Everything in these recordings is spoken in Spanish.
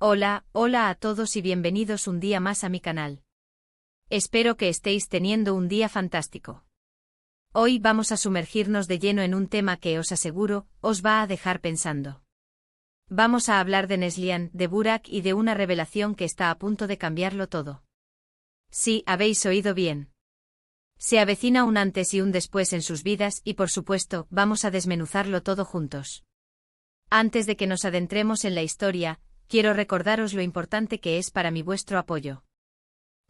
Hola a todos y bienvenidos un día más a mi canal. Espero que estéis teniendo un día fantástico. Hoy vamos a sumergirnos de lleno en un tema que os aseguro, os va a dejar pensando. Vamos a hablar de Neslihan, de Burak y de una revelación que está a punto de cambiarlo todo. Sí, habéis oído bien. Se avecina un antes y un después en sus vidas y por supuesto, vamos a desmenuzarlo todo juntos. Antes de que nos adentremos en la historia, quiero recordaros lo importante que es para mí vuestro apoyo.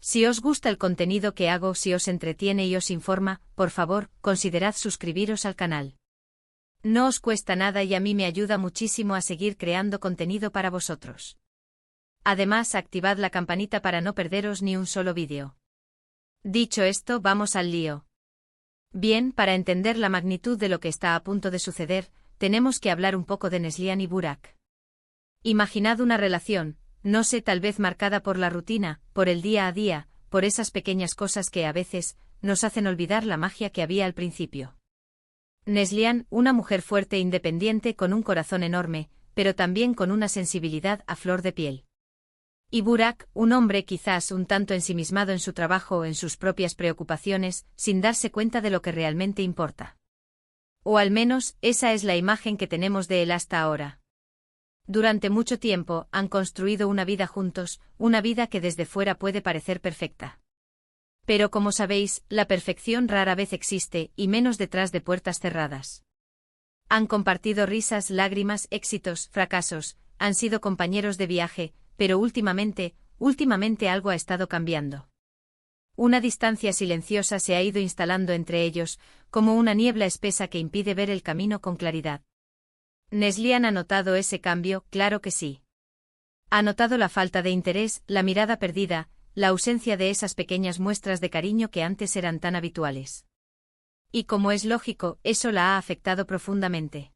Si os gusta el contenido que hago, si os entretiene y os informa, por favor, considerad suscribiros al canal. No os cuesta nada y a mí me ayuda muchísimo a seguir creando contenido para vosotros. Además, activad la campanita para no perderos ni un solo vídeo. Dicho esto, vamos al lío. Bien, para entender la magnitud de lo que está a punto de suceder, tenemos que hablar un poco de Neslihan y Burak. Imaginad una relación, no sé, tal vez marcada por la rutina, por el día a día, por esas pequeñas cosas que a veces nos hacen olvidar la magia que había al principio. Neslihan, una mujer fuerte e independiente con un corazón enorme, pero también con una sensibilidad a flor de piel. Y Burak, un hombre quizás un tanto ensimismado en su trabajo o en sus propias preocupaciones, sin darse cuenta de lo que realmente importa. O al menos, esa es la imagen que tenemos de él hasta ahora. Durante mucho tiempo, han construido una vida juntos, una vida que desde fuera puede parecer perfecta. Pero como sabéis, la perfección rara vez existe, y menos detrás de puertas cerradas. Han compartido risas, lágrimas, éxitos, fracasos, han sido compañeros de viaje, pero últimamente algo ha estado cambiando. Una distancia silenciosa se ha ido instalando entre ellos, como una niebla espesa que impide ver el camino con claridad. Neslihan ha notado ese cambio, claro que sí. Ha notado la falta de interés, la mirada perdida, la ausencia de esas pequeñas muestras de cariño que antes eran tan habituales. Y como es lógico, eso la ha afectado profundamente.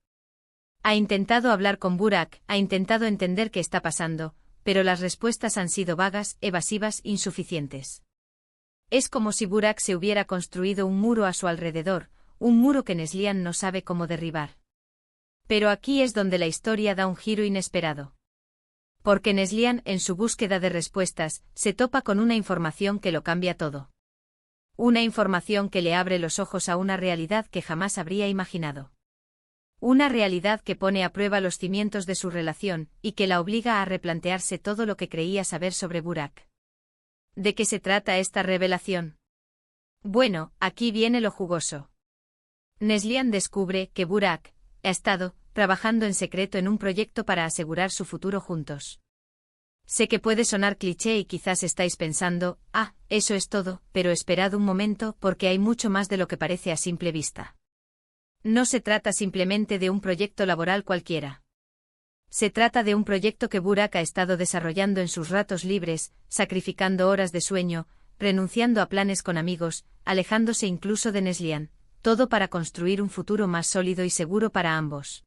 Ha intentado hablar con Burak, ha intentado entender qué está pasando, pero las respuestas han sido vagas, evasivas, insuficientes. Es como si Burak se hubiera construido un muro a su alrededor, un muro que Neslihan no sabe cómo derribar. Pero aquí es donde la historia da un giro inesperado. Porque Neslihan, en su búsqueda de respuestas, se topa con una información que lo cambia todo. Una información que le abre los ojos a una realidad que jamás habría imaginado. Una realidad que pone a prueba los cimientos de su relación, y que la obliga a replantearse todo lo que creía saber sobre Burak. ¿De qué se trata esta revelación? Bueno, aquí viene lo jugoso. Neslihan descubre que Burak ha estado trabajando en secreto en un proyecto para asegurar su futuro juntos. Sé que puede sonar cliché y quizás estáis pensando, eso es todo, pero esperad un momento porque hay mucho más de lo que parece a simple vista. No se trata simplemente de un proyecto laboral cualquiera. Se trata de un proyecto que Burak ha estado desarrollando en sus ratos libres, sacrificando horas de sueño, renunciando a planes con amigos, alejándose incluso de Neslihan, todo para construir un futuro más sólido y seguro para ambos.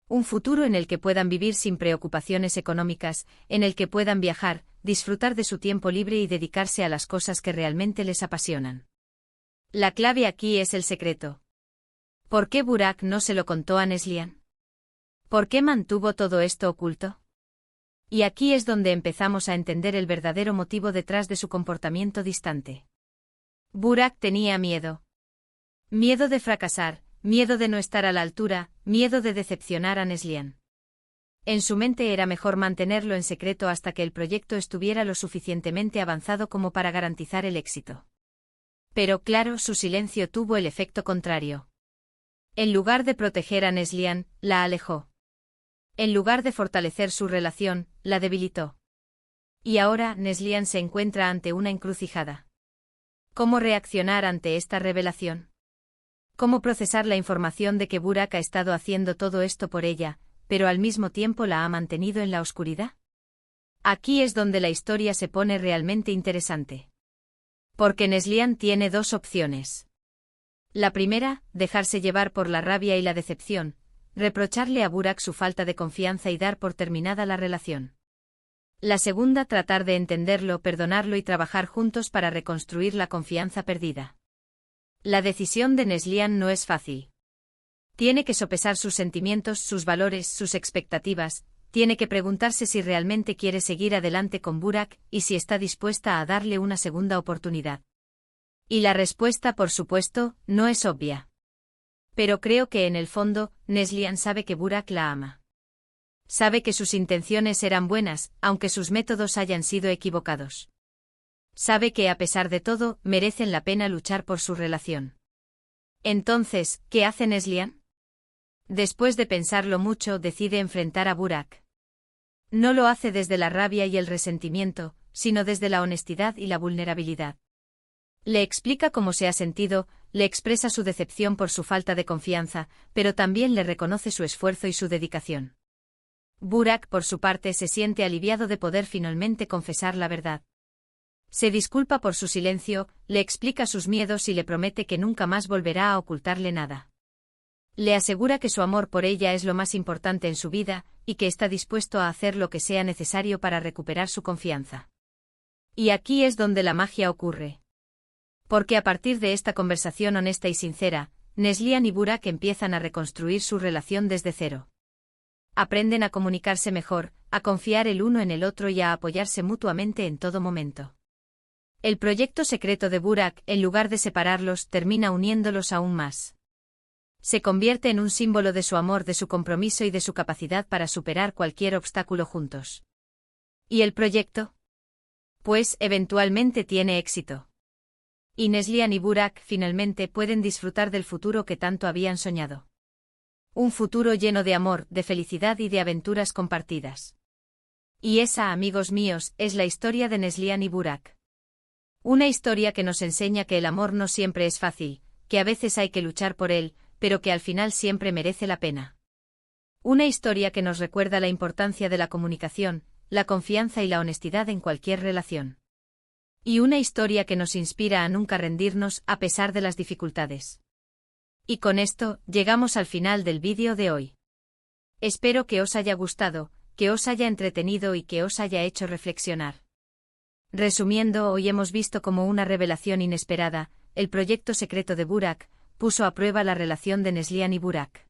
Un futuro en el que puedan vivir sin preocupaciones económicas, en el que puedan viajar, disfrutar de su tiempo libre y dedicarse a las cosas que realmente les apasionan. La clave aquí es el secreto. ¿Por qué Burak no se lo contó a Neslihan? ¿Por qué mantuvo todo esto oculto? Y aquí es donde empezamos a entender el verdadero motivo detrás de su comportamiento distante. Burak tenía miedo. Miedo de fracasar, miedo de no estar a la altura, miedo de decepcionar a Neslihan. En su mente era mejor mantenerlo en secreto hasta que el proyecto estuviera lo suficientemente avanzado como para garantizar el éxito. Pero claro, su silencio tuvo el efecto contrario. En lugar de proteger a Neslihan, la alejó. En lugar de fortalecer su relación, la debilitó. Y ahora Neslihan se encuentra ante una encrucijada. ¿Cómo reaccionar ante esta revelación? ¿Cómo procesar la información de que Burak ha estado haciendo todo esto por ella, pero al mismo tiempo la ha mantenido en la oscuridad? Aquí es donde la historia se pone realmente interesante. Porque Neslihan tiene dos opciones. La primera, dejarse llevar por la rabia y la decepción, reprocharle a Burak su falta de confianza y dar por terminada la relación. La segunda, tratar de entenderlo, perdonarlo y trabajar juntos para reconstruir la confianza perdida. La decisión de Neslihan no es fácil. Tiene que sopesar sus sentimientos, sus valores, sus expectativas, tiene que preguntarse si realmente quiere seguir adelante con Burak y si está dispuesta a darle una segunda oportunidad. Y la respuesta, por supuesto, no es obvia. Pero creo que en el fondo, Neslihan sabe que Burak la ama. Sabe que sus intenciones eran buenas, aunque sus métodos hayan sido equivocados. Sabe que a pesar de todo, merecen la pena luchar por su relación. Entonces, ¿qué hace Neslihan? Después de pensarlo mucho, decide enfrentar a Burak. No lo hace desde la rabia y el resentimiento, sino desde la honestidad y la vulnerabilidad. Le explica cómo se ha sentido, le expresa su decepción por su falta de confianza, pero también le reconoce su esfuerzo y su dedicación. Burak, por su parte, se siente aliviado de poder finalmente confesar la verdad. Se disculpa por su silencio, le explica sus miedos y le promete que nunca más volverá a ocultarle nada. Le asegura que su amor por ella es lo más importante en su vida, y que está dispuesto a hacer lo que sea necesario para recuperar su confianza. Y aquí es donde la magia ocurre. Porque a partir de esta conversación honesta y sincera, Neslihan y Burak empiezan a reconstruir su relación desde cero. Aprenden a comunicarse mejor, a confiar el uno en el otro y a apoyarse mutuamente en todo momento. El proyecto secreto de Burak, en lugar de separarlos, termina uniéndolos aún más. Se convierte en un símbolo de su amor, de su compromiso y de su capacidad para superar cualquier obstáculo juntos. ¿Y el proyecto? Pues, eventualmente tiene éxito. Y Neslihan y Burak finalmente pueden disfrutar del futuro que tanto habían soñado. Un futuro lleno de amor, de felicidad y de aventuras compartidas. Y esa, amigos míos, es la historia de Neslihan y Burak. Una historia que nos enseña que el amor no siempre es fácil, que a veces hay que luchar por él, pero que al final siempre merece la pena. Una historia que nos recuerda la importancia de la comunicación, la confianza y la honestidad en cualquier relación. Y una historia que nos inspira a nunca rendirnos a pesar de las dificultades. Y con esto, llegamos al final del vídeo de hoy. Espero que os haya gustado, que os haya entretenido y que os haya hecho reflexionar. Resumiendo, hoy hemos visto cómo una revelación inesperada, el proyecto secreto de Burak, puso a prueba la relación de Neslihan y Burak.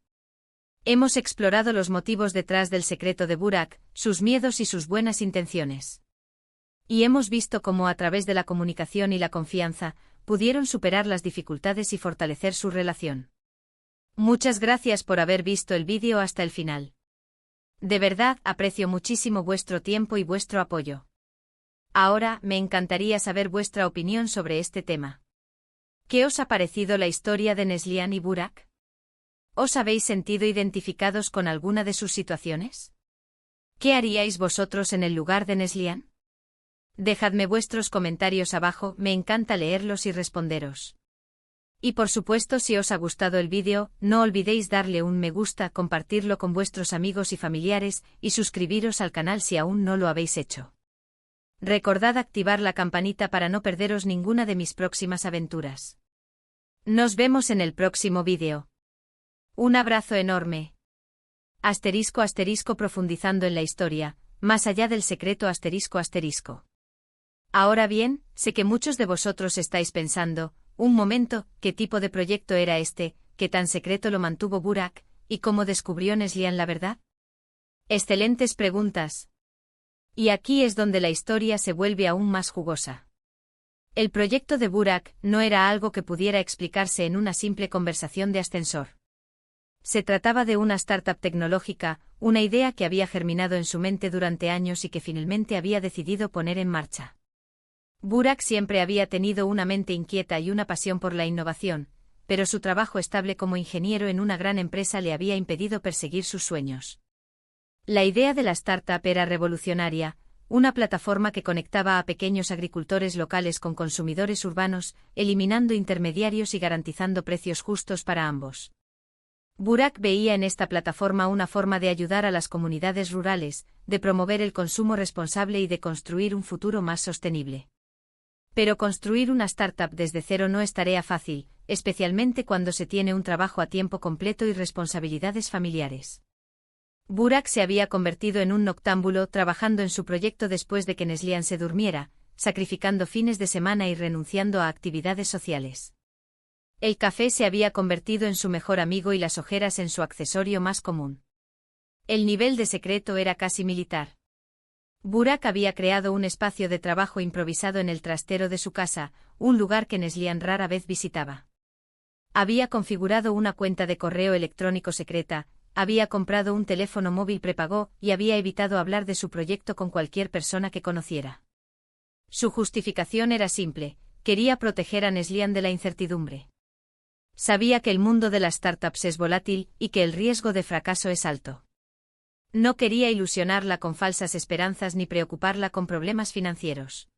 Hemos explorado los motivos detrás del secreto de Burak, sus miedos y sus buenas intenciones. Y hemos visto cómo a través de la comunicación y la confianza, pudieron superar las dificultades y fortalecer su relación. Muchas gracias por haber visto el vídeo hasta el final. De verdad, aprecio muchísimo vuestro tiempo y vuestro apoyo. Ahora, me encantaría saber vuestra opinión sobre este tema. ¿Qué os ha parecido la historia de Neslihan y Burak? ¿Os habéis sentido identificados con alguna de sus situaciones? ¿Qué haríais vosotros en el lugar de Neslihan? Dejadme vuestros comentarios abajo, me encanta leerlos y responderos. Y por supuesto, si os ha gustado el vídeo, no olvidéis darle un me gusta, compartirlo con vuestros amigos y familiares, y suscribiros al canal si aún no lo habéis hecho. Recordad activar la campanita para no perderos ninguna de mis próximas aventuras. Nos vemos en el próximo vídeo. Un abrazo enorme. Asterisco asterisco profundizando en la historia, más allá del secreto asterisco asterisco. Ahora bien, sé que muchos de vosotros estáis pensando, un momento, ¿qué tipo de proyecto era este, qué tan secreto lo mantuvo Burak, y cómo descubrió Neslihan la verdad? Excelentes preguntas. Y aquí es donde la historia se vuelve aún más jugosa. El proyecto de Burak no era algo que pudiera explicarse en una simple conversación de ascensor. Se trataba de una startup tecnológica, una idea que había germinado en su mente durante años y que finalmente había decidido poner en marcha. Burak siempre había tenido una mente inquieta y una pasión por la innovación, pero su trabajo estable como ingeniero en una gran empresa le había impedido perseguir sus sueños. La idea de la startup era revolucionaria, una plataforma que conectaba a pequeños agricultores locales con consumidores urbanos, eliminando intermediarios y garantizando precios justos para ambos. Burak veía en esta plataforma una forma de ayudar a las comunidades rurales, de promover el consumo responsable y de construir un futuro más sostenible. Pero construir una startup desde cero no es tarea fácil, especialmente cuando se tiene un trabajo a tiempo completo y responsabilidades familiares. Burak se había convertido en un noctámbulo trabajando en su proyecto después de que Neslihan se durmiera, sacrificando fines de semana y renunciando a actividades sociales. El café se había convertido en su mejor amigo y las ojeras en su accesorio más común. El nivel de secreto era casi militar. Burak había creado un espacio de trabajo improvisado en el trastero de su casa, un lugar que Neslihan rara vez visitaba. Había configurado una cuenta de correo electrónico secreta, había comprado un teléfono móvil prepago y había evitado hablar de su proyecto con cualquier persona que conociera. Su justificación era simple: quería proteger a Neslihan de la incertidumbre. Sabía que el mundo de las startups es volátil y que el riesgo de fracaso es alto. No quería ilusionarla con falsas esperanzas ni preocuparla con problemas financieros.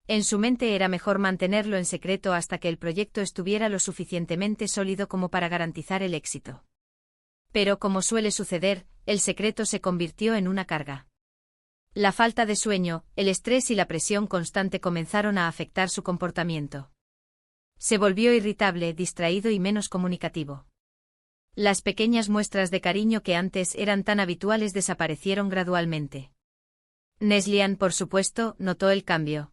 En su mente era mejor mantenerlo en secreto hasta que el proyecto estuviera lo suficientemente sólido como para garantizar el éxito. Pero como suele suceder, el secreto se convirtió en una carga. La falta de sueño, el estrés y la presión constante comenzaron a afectar su comportamiento. Se volvió irritable, distraído y menos comunicativo. Las pequeñas muestras de cariño que antes eran tan habituales desaparecieron gradualmente. Neslihan, por supuesto, notó el cambio.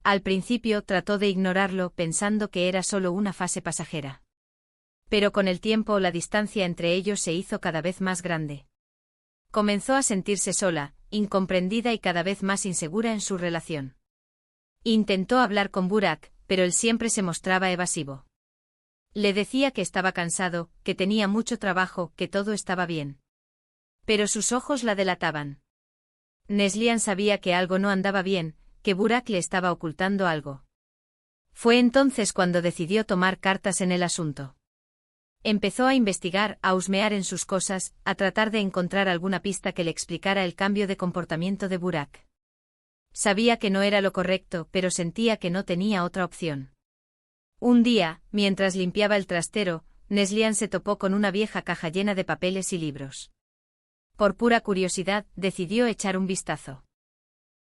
Al principio trató de ignorarlo pensando que era solo una fase pasajera. Pero con el tiempo la distancia entre ellos se hizo cada vez más grande. Comenzó a sentirse sola, incomprendida y cada vez más insegura en su relación. Intentó hablar con Burak, pero él siempre se mostraba evasivo. Le decía que estaba cansado, que tenía mucho trabajo, que todo estaba bien. Pero sus ojos la delataban. Neslihan sabía que algo no andaba bien, que Burak le estaba ocultando algo. Fue entonces cuando decidió tomar cartas en el asunto. Empezó a investigar, a husmear en sus cosas, a tratar de encontrar alguna pista que le explicara el cambio de comportamiento de Burak. Sabía que no era lo correcto, pero sentía que no tenía otra opción. Un día, mientras limpiaba el trastero, Neslihan se topó con una vieja caja llena de papeles y libros. Por pura curiosidad, decidió echar un vistazo.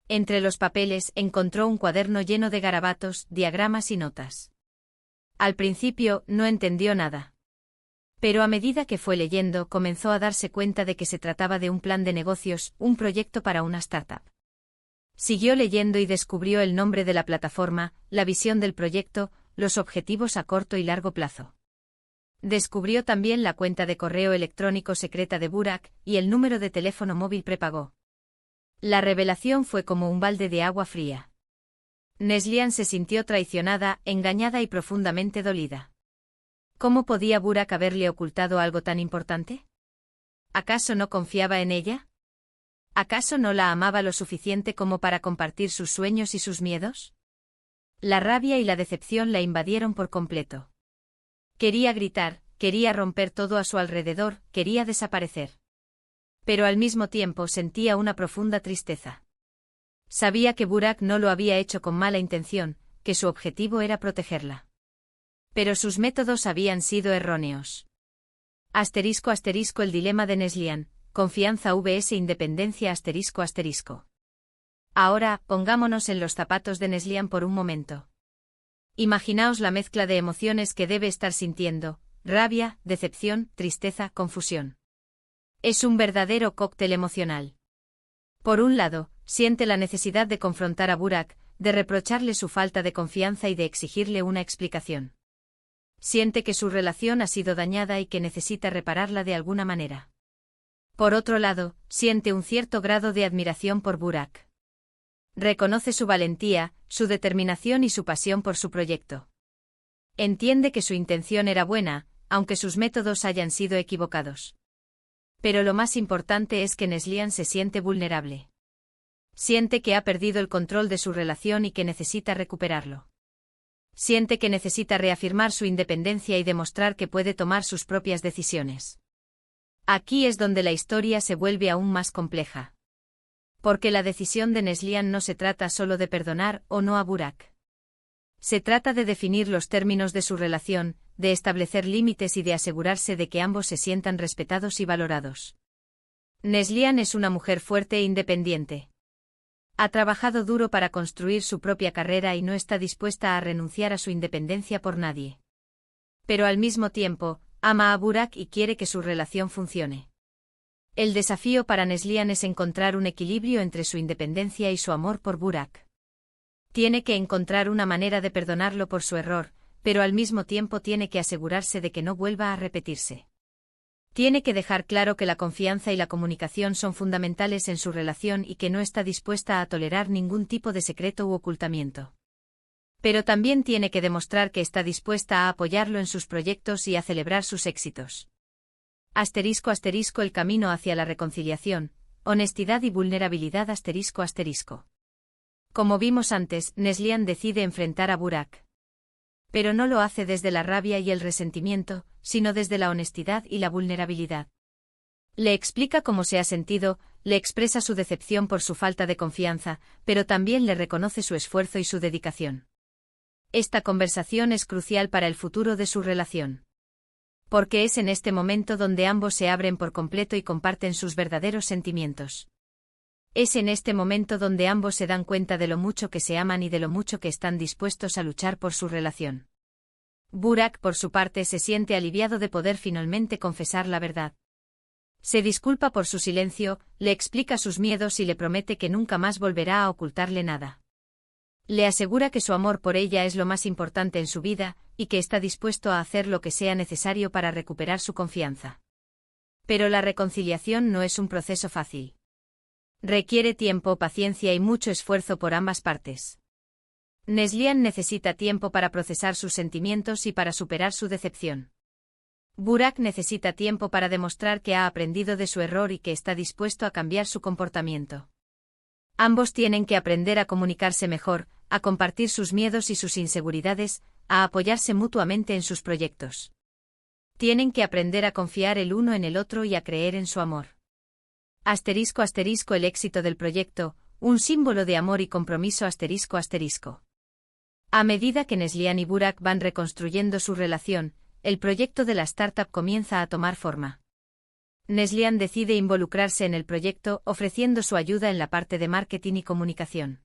Entre los papeles encontró un cuaderno lleno de garabatos, diagramas y notas. Al principio, no entendió nada. Pero a medida que fue leyendo, comenzó a darse cuenta de que se trataba de un plan de negocios, un proyecto para una startup. Siguió leyendo y descubrió el nombre de la plataforma, la visión del proyecto, los objetivos a corto y largo plazo. Descubrió también la cuenta de correo electrónico secreta de Burak y el número de teléfono móvil prepago. La revelación fue como un balde de agua fría. Neslihan se sintió traicionada, engañada y profundamente dolida. ¿Cómo podía Burak haberle ocultado algo tan importante? ¿Acaso no confiaba en ella? ¿Acaso no la amaba lo suficiente como para compartir sus sueños y sus miedos? La rabia y la decepción la invadieron por completo. Quería gritar, quería romper todo a su alrededor, quería desaparecer. Pero al mismo tiempo sentía una profunda tristeza. Sabía que Burak no lo había hecho con mala intención, que su objetivo era protegerla. Pero sus métodos habían sido erróneos. *** El dilema de Neslihan, confianza vs independencia ***. Ahora, pongámonos en los zapatos de Neslihan por un momento. Imaginaos la mezcla de emociones que debe estar sintiendo: rabia, decepción, tristeza, confusión. Es un verdadero cóctel emocional. Por un lado, siente la necesidad de confrontar a Burak, de reprocharle su falta de confianza y de exigirle una explicación. Siente que su relación ha sido dañada y que necesita repararla de alguna manera. Por otro lado, siente un cierto grado de admiración por Burak. Reconoce su valentía, su determinación y su pasión por su proyecto. Entiende que su intención era buena, aunque sus métodos hayan sido equivocados. Pero lo más importante es que Neslihan se siente vulnerable. Siente que ha perdido el control de su relación y que necesita recuperarlo. Siente que necesita reafirmar su independencia y demostrar que puede tomar sus propias decisiones. Aquí es donde la historia se vuelve aún más compleja. Porque la decisión de Neslihan no se trata solo de perdonar o no a Burak. Se trata de definir los términos de su relación, de establecer límites y de asegurarse de que ambos se sientan respetados y valorados. Neslihan es una mujer fuerte e independiente. Ha trabajado duro para construir su propia carrera y no está dispuesta a renunciar a su independencia por nadie. Pero al mismo tiempo, ama a Burak y quiere que su relación funcione. El desafío para Neslihan es encontrar un equilibrio entre su independencia y su amor por Burak. Tiene que encontrar una manera de perdonarlo por su error, pero al mismo tiempo tiene que asegurarse de que no vuelva a repetirse. Tiene que dejar claro que la confianza y la comunicación son fundamentales en su relación y que no está dispuesta a tolerar ningún tipo de secreto u ocultamiento. Pero también tiene que demostrar que está dispuesta a apoyarlo en sus proyectos y a celebrar sus éxitos. Asterisco asterisco el camino hacia la reconciliación, honestidad y vulnerabilidad asterisco asterisco. Como vimos antes, Neslihan decide enfrentar a Burak. Pero no lo hace desde la rabia y el resentimiento, sino desde la honestidad y la vulnerabilidad. Le explica cómo se ha sentido, le expresa su decepción por su falta de confianza, pero también le reconoce su esfuerzo y su dedicación. Esta conversación es crucial para el futuro de su relación. Porque es en este momento donde ambos se abren por completo y comparten sus verdaderos sentimientos. Es en este momento donde ambos se dan cuenta de lo mucho que se aman y de lo mucho que están dispuestos a luchar por su relación. Burak, por su parte, se siente aliviado de poder finalmente confesar la verdad. Se disculpa por su silencio, le explica sus miedos y le promete que nunca más volverá a ocultarle nada. Le asegura que su amor por ella es lo más importante en su vida, y que está dispuesto a hacer lo que sea necesario para recuperar su confianza. Pero la reconciliación no es un proceso fácil. Requiere tiempo, paciencia y mucho esfuerzo por ambas partes. Neslihan necesita tiempo para procesar sus sentimientos y para superar su decepción. Burak necesita tiempo para demostrar que ha aprendido de su error y que está dispuesto a cambiar su comportamiento. Ambos tienen que aprender a comunicarse mejor, a compartir sus miedos y sus inseguridades, a apoyarse mutuamente en sus proyectos. Tienen que aprender a confiar el uno en el otro y a creer en su amor. Asterisco asterisco el éxito del proyecto, un símbolo de amor y compromiso asterisco asterisco. A medida que Neslihan y Burak van reconstruyendo su relación, el proyecto de la startup comienza a tomar forma. Neslihan decide involucrarse en el proyecto ofreciendo su ayuda en la parte de marketing y comunicación.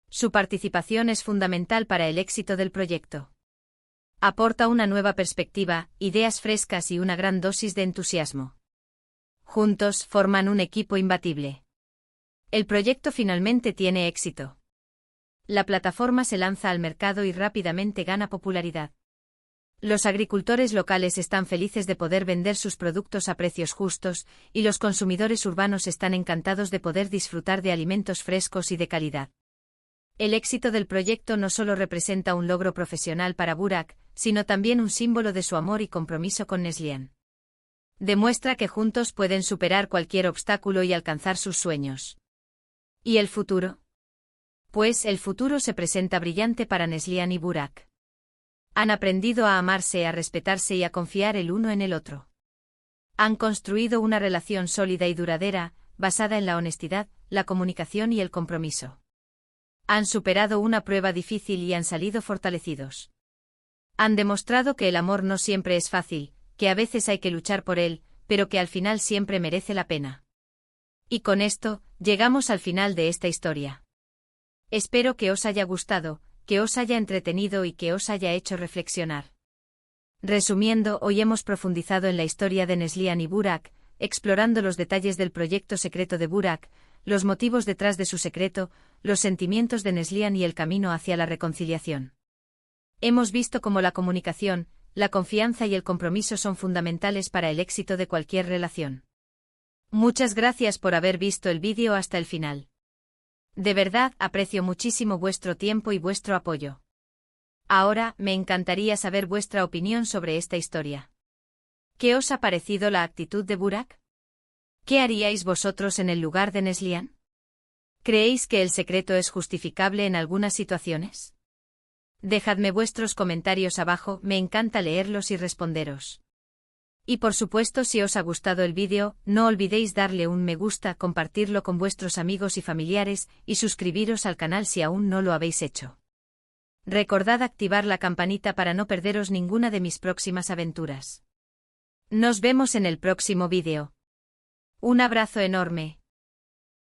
Su participación es fundamental para el éxito del proyecto. Aporta una nueva perspectiva, ideas frescas y una gran dosis de entusiasmo. Juntos forman un equipo imbatible. El proyecto finalmente tiene éxito. La plataforma se lanza al mercado y rápidamente gana popularidad. Los agricultores locales están felices de poder vender sus productos a precios justos, y los consumidores urbanos están encantados de poder disfrutar de alimentos frescos y de calidad. El éxito del proyecto no solo representa un logro profesional para Burak, sino también un símbolo de su amor y compromiso con Neslihan. Demuestra que juntos pueden superar cualquier obstáculo y alcanzar sus sueños. ¿Y el futuro? Pues el futuro se presenta brillante para Neslihan y Burak. Han aprendido a amarse, a respetarse y a confiar el uno en el otro. Han construido una relación sólida y duradera, basada en la honestidad, la comunicación y el compromiso. Han superado una prueba difícil y han salido fortalecidos. Han demostrado que el amor no siempre es fácil, que a veces hay que luchar por él, pero que al final siempre merece la pena. Y con esto, llegamos al final de esta historia. Espero que os haya gustado, que os haya entretenido y que os haya hecho reflexionar. Resumiendo, hoy hemos profundizado en la historia de Neslihan y Burak, explorando los detalles del proyecto secreto de Burak, los motivos detrás de su secreto, los sentimientos de Neslihan y el camino hacia la reconciliación. Hemos visto cómo la comunicación, la confianza y el compromiso son fundamentales para el éxito de cualquier relación. Muchas gracias por haber visto el vídeo hasta el final. De verdad, aprecio muchísimo vuestro tiempo y vuestro apoyo. Ahora, me encantaría saber vuestra opinión sobre esta historia. ¿Qué os ha parecido la actitud de Burak? ¿Qué haríais vosotros en el lugar de Neslihan? ¿Creéis que el secreto es justificable en algunas situaciones? Dejadme vuestros comentarios abajo, me encanta leerlos y responderos. Y por supuesto, si os ha gustado el vídeo, no olvidéis darle un me gusta, compartirlo con vuestros amigos y familiares, y suscribiros al canal si aún no lo habéis hecho. Recordad activar la campanita para no perderos ninguna de mis próximas aventuras. Nos vemos en el próximo vídeo. Un abrazo enorme.